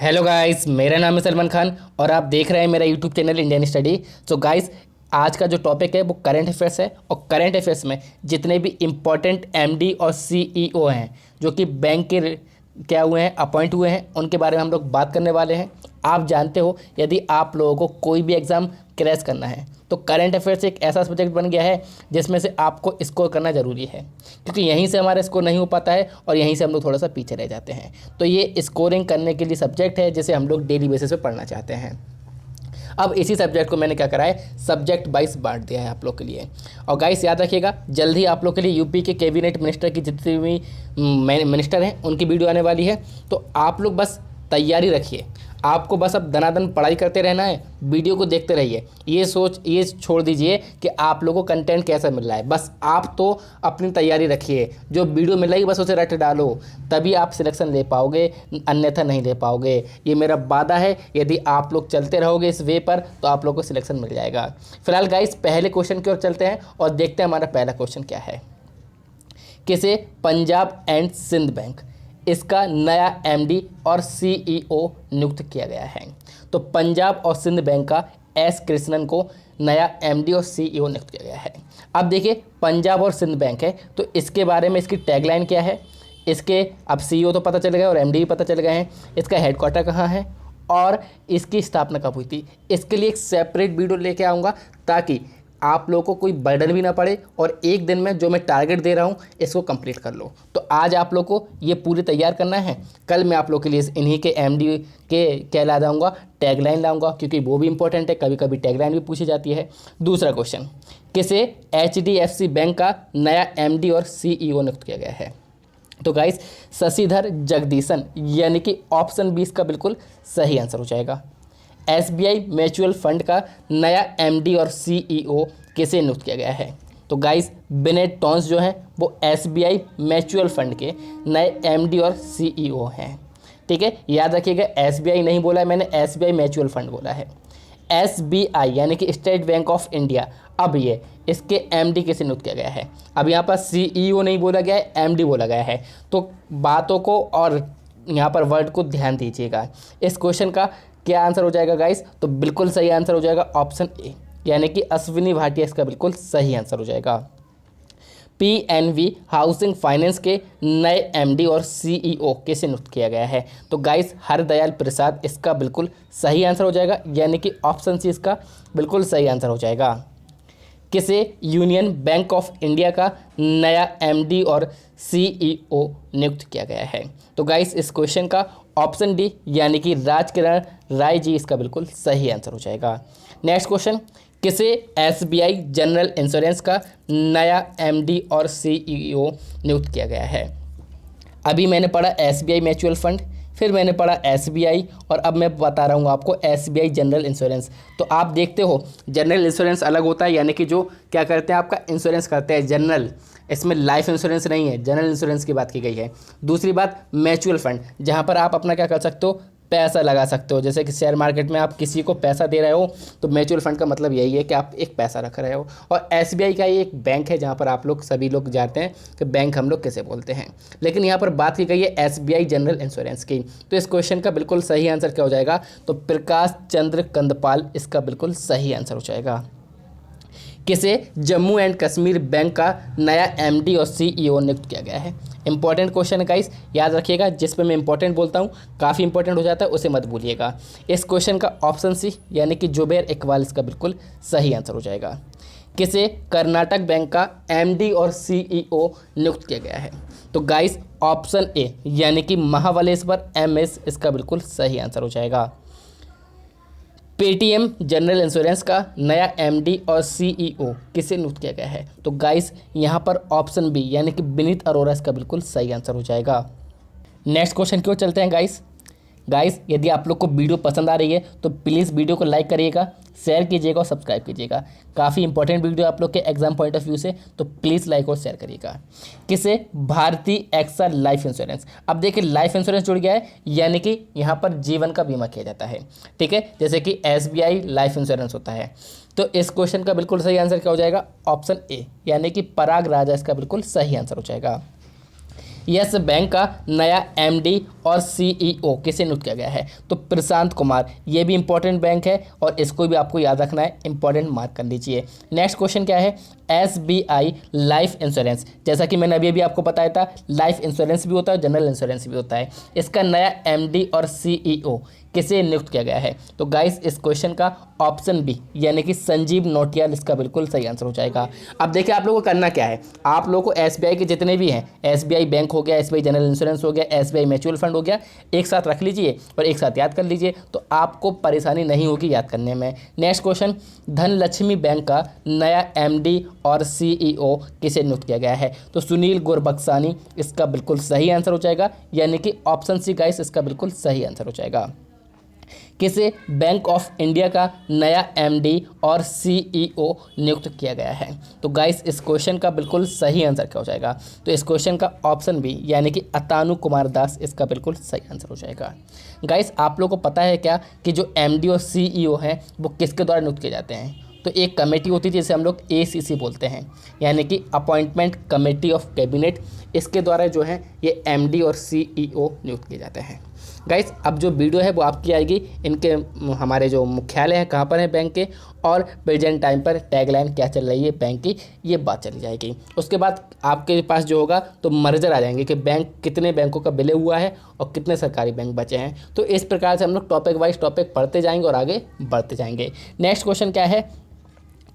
Hello guys, मेरा नाम है सलमान खान और आप देख रहे हैं मेरा YouTube channel Indian study. So guys, आज का जो टॉपिक है वो करंट अफेयर्स है और करंट अफेयर्स में जितने भी इम्पोर्टेंट एमडी और सीईओ हैं जो कि बैंक के क्या हुए हैं, अपॉइंट हुए हैं, उनके बारे में हम लोग बात करने वाले हैं। आप जानते हो, यदि आप लोगों को कोई भी एग्ज़ाम क्रैश करना है तो करंट अफेयर्स एक ऐसा सब्जेक्ट बन गया है जिसमें से आपको स्कोर करना ज़रूरी है, क्योंकि यहीं से हमारा स्कोर नहीं हो पाता है और यहीं से हम लोग थोड़ा सा पीछे रह जाते हैं। तो ये स्कोरिंग करने के लिए सब्जेक्ट है जिसे हम लोग डेली बेसिस पे पढ़ना चाहते हैं। अब इसी सब्जेक्ट को मैंने क्या करा है, सब्जेक्ट वाइज बांट दिया है आप लोग के लिए। और गाइस याद रखिएगा, जल्द ही आप लोग के लिए यूपी के कैबिनेट मिनिस्टर की जितनी भी मिनिस्टर हैं उनकी वीडियो आने वाली है। तो आप लोग बस तैयारी रखिए, आपको बस अब दनादन पढ़ाई करते रहना है, वीडियो को देखते रहिए। ये छोड़ दीजिए कि आप लोगों को कंटेंट कैसा मिल रहा है, बस आप तो अपनी तैयारी रखिए। जो वीडियो मिल रही है बस उसे रट डालो, तभी आप सिलेक्शन ले पाओगे, अन्यथा नहीं ले पाओगे। ये मेरा वादा है, यदि आप लोग चलते रहोगे इस वे पर तो आप लोग को सिलेक्शन मिल जाएगा। फिलहाल गाइस, पहले क्वेश्चन की ओर चलते हैं और देखते हैं हमारा पहला क्वेश्चन क्या है। किसे पंजाब एंड सिंध बैंक इसका नया एमडी और सीईओ नियुक्त किया गया है? तो पंजाब और सिंध बैंक का एस कृष्णन को नया एमडी और सीईओ नियुक्त किया गया है। अब देखिए, पंजाब और सिंध बैंक है तो इसके बारे में इसकी टैगलाइन क्या है, इसके अब सीईओ तो पता चल गया और एमडी भी पता चल गए हैं। इसका हेडक्वार्टर कहाँ है और इसकी स्थापना कब हुई थी, इसके लिए एक सेपरेट वीडियो लेके आऊँगा ताकि आप लोगों को कोई बर्डन भी ना पड़े और एक दिन में जो मैं टारगेट दे रहा हूँ इसको कंप्लीट कर लो। तो आज आप लोग को ये पूरी तैयार करना है, कल मैं आप लोग के लिए इन्हीं के एमडी के क्या ला जाऊँगा, टैगलाइन लाऊंगा, क्योंकि वो भी इंपॉर्टेंट है, कभी कभी टैगलाइन भी पूछी जाती है। दूसरा क्वेश्चन, किसे एचडीएफसी बैंक का नया एमडी और सीईओ नियुक्त किया गया है? तो गाइस, शशिधर जगदीशन, यानी कि ऑप्शन 20 का बिल्कुल सही आंसर हो जाएगा। एसबीआई म्यूचुअल फंड का नया एमडी और सीईओ किसे नियुक्त किया गया है? तो गाइस, बेनेट टॉन्स जो हैं वो एसबीआई म्यूचुअल फंड के नए एमडी और सीईओ हैं। ठीक है, याद रखिएगा, एसबीआई नहीं बोला है मैंने, एसबीआई म्यूचुअल फंड बोला है। एसबीआई यानी कि स्टेट बैंक ऑफ इंडिया, अब ये इसके एमडी किसे नियुक्त किया गया है? अब यहाँ पर सीईओ नहीं बोला गया है, एमडी बोला गया है। तो बातों को और यहाँ पर वर्ड को ध्यान दीजिएगा। इस क्वेश्चन का क्या आंसर हो जाएगा गाइस? तो बिल्कुल सही आंसर हो जाएगा ऑप्शन ए, यानी कि अश्विनी भाटिया इसका बिल्कुल सही आंसर हो जाएगा। पीएनबी हाउसिंग फाइनेंस के नए एमडी और सीईओ किसे नियुक्त किया गया है? तो गाइस, हरदयाल प्रसाद इसका बिल्कुल सही आंसर हो जाएगा, यानी कि ऑप्शन सी इसका बिल्कुल सही आंसर हो जाएगा। किसे यूनियन बैंक ऑफ इंडिया का नया एमडी और सीईओ नियुक्त किया गया है? तो गाइस, इस क्वेश्चन का ऑप्शन डी, यानी कि राजकिरण राय जी इसका बिल्कुल सही आंसर हो जाएगा। नेक्स्ट क्वेश्चन, किसे एसबीआई जनरल इंश्योरेंस का नया एमडी और सीईओ नियुक्त किया गया है? अभी मैंने पढ़ा एसबीआई म्यूचुअल फंड, फिर मैंने पढ़ा एसबीआई और अब मैं बता रहा हूँ आपको एसबीआई जनरल इंश्योरेंस। तो आप देखते हो, जनरल इंश्योरेंस अलग होता है, यानी कि जो क्या करते हैं, आपका इंश्योरेंस करते हैं जनरल, इसमें लाइफ इंश्योरेंस नहीं है, जनरल इंश्योरेंस की बात की गई है। दूसरी बात, म्यूचुअल फंड, जहाँ पर आप अपना क्या कर सकते हो, पैसा लगा सकते हो। जैसे कि शेयर मार्केट में आप किसी को पैसा दे रहे हो, तो म्यूचुअल फंड का मतलब यही है कि आप एक पैसा रख रहे हो। और एसबीआई का ये एक बैंक है जहाँ पर आप लोग सभी लोग जानते हैं कि बैंक हम लोग कैसे बोलते हैं, लेकिन यहाँ पर बात की गई है एसबीआई जनरल इंश्योरेंस की। तो इस क्वेश्चन का बिल्कुल सही आंसर क्या हो जाएगा? तो प्रकाश चंद्र कंदपाल इसका बिल्कुल सही आंसर हो जाएगा। किसे जम्मू एंड कश्मीर बैंक का नया एमडी और सीईओ नियुक्त किया गया है? इंपॉर्टेंट क्वेश्चन है गाइस, याद रखिएगा, जिस पे मैं इंपॉर्टेंट बोलता हूँ काफ़ी इंपॉर्टेंट हो जाता है, उसे मत भूलिएगा। इस क्वेश्चन का ऑप्शन सी, यानी कि जुबैर इकबाल इसका बिल्कुल सही आंसर हो जाएगा। किसे कर्नाटक बैंक का एमडी और सीईओ नियुक्त किया गया है? तो गाइस, ऑप्शन ए, यानी कि महाबलेश्वर एमएस इसका बिल्कुल सही आंसर हो जाएगा। पेटीएम जनरल इंश्योरेंस का नया एमडी और सीईओ किसे नियुक्त किया गया है? तो गाइस, यहाँ पर ऑप्शन बी, यानी कि विनीत अरोरा इसका बिल्कुल सही आंसर हो जाएगा। नेक्स्ट क्वेश्चन की ओर चलते हैं गाइस, यदि आप लोग को वीडियो पसंद आ रही है तो प्लीज़ वीडियो को लाइक करिएगा, शेयर कीजिएगा और सब्सक्राइब कीजिएगा। काफ़ी इंपॉर्टेंट वीडियो आप लोग के एग्जाम पॉइंट ऑफ व्यू से, तो प्लीज़ लाइक और शेयर करिएगा। किसे भारतीय एक्सा लाइफ इंश्योरेंस, अब देखिए लाइफ इंश्योरेंस जुड़ गया है, यानी कि यहाँ पर जीवन का बीमा किया जाता है। ठीक है, जैसे कि एसबीआई लाइफ इंश्योरेंस होता है। तो इस क्वेश्चन का बिल्कुल सही आंसर क्या हो जाएगा? ऑप्शन ए, यानी कि पराग राजा इसका बिल्कुल सही आंसर हो जाएगा। यस बैंक का नया एमडी और CEO किसे नियुक्त किया गया है? तो प्रशांत कुमार, ये भी इंपॉर्टेंट बैंक है और इसको भी आपको याद रखना है, इंपॉर्टेंट मार्क कर लीजिए। नेक्स्ट क्वेश्चन क्या है? SBI लाइफ इंश्योरेंस, जैसा कि मैंने अभी आपको बताया था, लाइफ इंश्योरेंस भी होता है, जनरल इंश्योरेंस भी होता है। इसका नया MD और CEO किसे नियुक्त किया गया है? तो गाइस इस क्वेश्चन का ऑप्शन बी यानी कि संजीव नौटियाल इसका बिल्कुल सही आंसर हो जाएगा। अब देखिए आप लोगों को करना क्या है, आप लोगों को SBI के जितने भी हैं, SBI बैंक हो गया, SBI जनरल इंश्योरेंस हो गया, SBI म्यूचुअल फंड हो गया, एक साथ रख लीजिए और एक साथ याद कर लीजिए, तो आपको परेशानी नहीं होगी याद करने में। नेक्स्ट क्वेश्चन, धनलक्ष्मी बैंक का नया MD और CEO किसे नियुक्त किया गया है? तो सुनील गुरबक्सानी इसका बिल्कुल सही आंसर हो जाएगा, यानी कि ऑप्शन सी गाइस इसका बिल्कुल सही आंसर हो जाएगा। किसे बैंक ऑफ इंडिया का नया MD और CEO नियुक्त किया गया है? तो गाइस इस क्वेश्चन का बिल्कुल सही आंसर क्या हो जाएगा? तो इस क्वेश्चन का ऑप्शन बी यानी कि अतानु कुमार दास इसका बिल्कुल सही आंसर हो जाएगा। गाइस आप लोगों को पता है क्या कि जो MD और CEO हैं वो किसके द्वारा नियुक्त किए जाते हैं? तो एक कमेटी होती है जिसे हम लोग ACC बोलते हैं, यानी कि अपॉइंटमेंट कमेटी ऑफ कैबिनेट, इसके द्वारा जो है ये MD और CEO नियुक्त किए जाते हैं। गाइस अब जो वीडियो है वो आपकी आएगी इनके हमारे जो मुख्यालय है कहाँ पर है बैंक के, और प्रेजेंट टाइम पर टैगलाइन क्या चल रही है बैंक की, ये बात चली जाएगी। उसके बाद आपके पास जो होगा तो मर्जर आ जाएंगे कि बैंक कितने बैंकों का विलय हुआ है और कितने सरकारी बैंक बचे हैं। तो इस प्रकार से हम लोग टॉपिक वाइज टॉपिक पढ़ते जाएंगे और आगे बढ़ते जाएंगे। नेक्स्ट क्वेश्चन क्या है?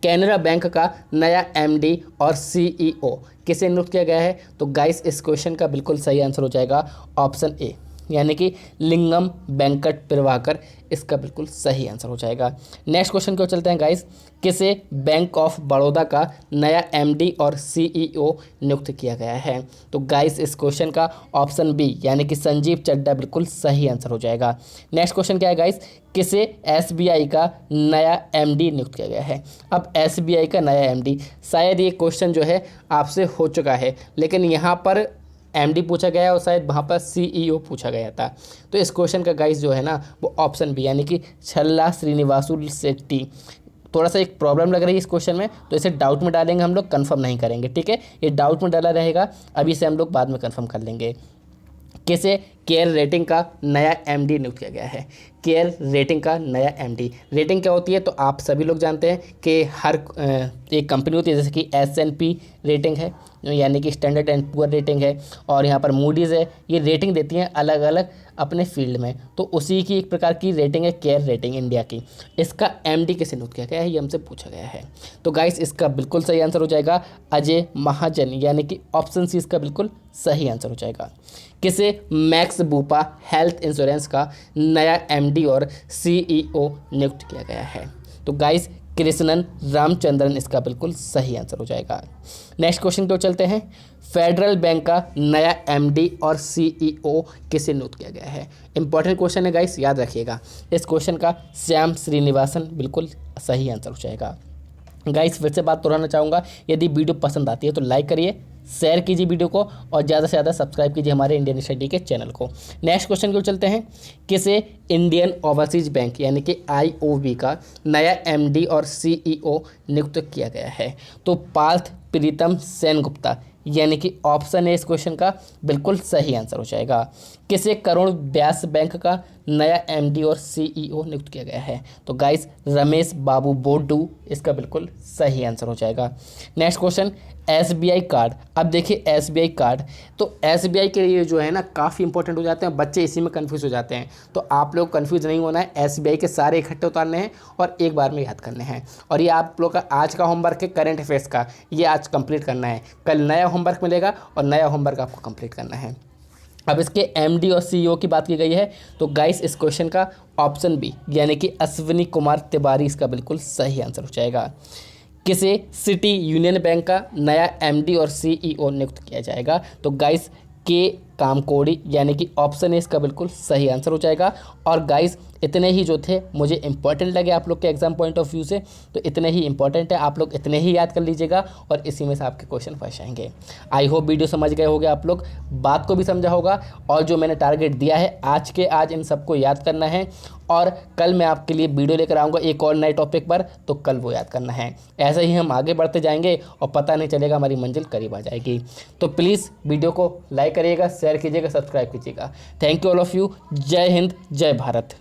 कैनरा बैंक का नया MD और CEO किसे नियुक्त किया गया है? तो गाइस इस क्वेश्चन का बिल्कुल सही आंसर हो जाएगा ऑप्शन ए यानी कि लिंगम वेंकट प्रभाकर, इसका बिल्कुल सही आंसर हो जाएगा। नेक्स्ट क्वेश्चन को चलते हैं गाइस, किसे बैंक ऑफ बड़ौदा का नया MD और CEO नियुक्त किया गया है? तो गाइस इस क्वेश्चन का ऑप्शन बी यानी कि संजीव चड्ढा बिल्कुल सही आंसर हो जाएगा। नेक्स्ट क्वेश्चन क्या है गाइस? किसे SBI का नया MD नियुक्त किया गया है? अब SBI का नया MD, शायद ये क्वेश्चन जो है आपसे हो चुका है, लेकिन यहाँ पर MD पूछा गया और शायद वहाँ पर CEO पूछा गया था। तो इस क्वेश्चन का गाइस जो है ना वो ऑप्शन बी यानी कि छल्ला श्रीनिवासुल शेट्टी, थोड़ा सा एक प्रॉब्लम लग रही है इस क्वेश्चन में, तो इसे डाउट में डालेंगे हम लोग, कंफर्म नहीं करेंगे, ठीक है? ये डाउट में डाला रहेगा, अभी से हम लोग बाद में कंफर्म कर लेंगे। किसे केयर रेटिंग का नया MD नियुक्त किया गया है? केयर रेटिंग का नया MD, रेटिंग क्या होती है तो आप सभी लोग जानते हैं कि हर एक कंपनी होती है, जैसे कि S&P रेटिंग है यानी कि स्टैंडर्ड एंड पुअर रेटिंग है, और यहाँ पर मूडीज़ है, ये रेटिंग देती हैं अलग अलग अपने फील्ड में, तो उसी की एक प्रकार की रेटिंग है केयर रेटिंग इंडिया की। इसका MD किसे नियुक्त किया गया है ये हमसे पूछा गया है। तो गाइस इसका बिल्कुल सही आंसर हो जाएगा अजय महाजन, यानी कि ऑप्शन सी इसका बिल्कुल सही आंसर हो जाएगा। किसे मैक्स बूपा हेल्थ इंश्योरेंस का नया MD और CEO नियुक्त किया गया है? तो गाइस कृष्णन रामचंद्रन इसका बिल्कुल सही आंसर हो जाएगा। नेक्स्ट क्वेश्चन को चलते हैं, फेडरल बैंक का नया MD और CEO किसे नियुक्त किया गया है? इंपॉर्टेंट क्वेश्चन है गाइस, याद रखिएगा। इस क्वेश्चन का श्याम श्रीनिवासन बिल्कुल सही आंसर हो जाएगा। गाइस फिर से बात दोहराना चाहूँगा, यदि वीडियो पसंद आती है तो लाइक करिए, शेयर कीजिए वीडियो को, और ज़्यादा से ज़्यादा सब्सक्राइब कीजिए हमारे इंडियन स्टडी के चैनल को। नेक्स्ट क्वेश्चन को चलते हैं, किसे इंडियन ओवरसीज बैंक यानी कि IOB का नया MD और CEO नियुक्त किया गया है? तो पार्थ प्रीतम सेनगुप्ता, यानी कि ऑप्शन ए इस क्वेश्चन का बिल्कुल सही आंसर हो जाएगा। किसे करुण व्यास बैंक का नया MD और CEO नियुक्त किया गया है? तो गाइस रमेश बाबू बोडू इसका बिल्कुल सही आंसर हो जाएगा। Next question, SBI card. अब देखिए SBI कार्ड, तो SBI के लिए जो है ना काफ़ी इंपॉर्टेंट हो जाते हैं, बच्चे इसी में कंफ्यूज हो जाते हैं, तो आप लोग कंफ्यूज नहीं होना है। SBI के सारे इकट्ठे उतारने हैं और एक बार में याद करने हैं, और ये आप लोग का आज का होमवर्क है करंट अफेयर्स का, ये आज कंप्लीट करना है, कल नया होमवर्क मिलेगा और नया होमवर्क आपको कंप्लीट करना है। अब इसके MD और CEO की बात की गई है, तो गाइस इस क्वेश्चन का ऑप्शन बी यानी कि अश्विनी कुमार तिवारी इसका बिल्कुल सही आंसर हो जाएगा। किसे सिटी यूनियन बैंक का नया MD और CEO नियुक्त किया जाएगा? तो गाइस के कामकोड़ी, यानी कि ऑप्शन ए इसका बिल्कुल सही आंसर हो जाएगा। और गाइस इतने ही जो थे मुझे इंपॉर्टेंट लगे आप लोग के एग्जाम पॉइंट ऑफ व्यू से, तो इतने ही इंपॉर्टेंट है, आप लोग इतने ही याद कर लीजिएगा और इसी में से आपके क्वेश्चन फंस जाएंगे। आई होप वीडियो समझ गए होंगे आप लोग, बात को भी समझा होगा, और जो मैंने टारगेट दिया है आज के आज इन सबको याद करना है, और कल मैं आपके लिए वीडियो लेकर आऊँगा एक और नए टॉपिक पर, तो कल वो याद करना है। ऐसे ही हम आगे बढ़ते जाएंगे और पता नहीं चलेगा हमारी मंजिल करीब आ जाएगी। तो प्लीज़ वीडियो को लाइक करिएगा, शेयर कीजिएगा, सब्सक्राइब कीजिएगा। Thank you all of you. जय हिंद, जय भारत।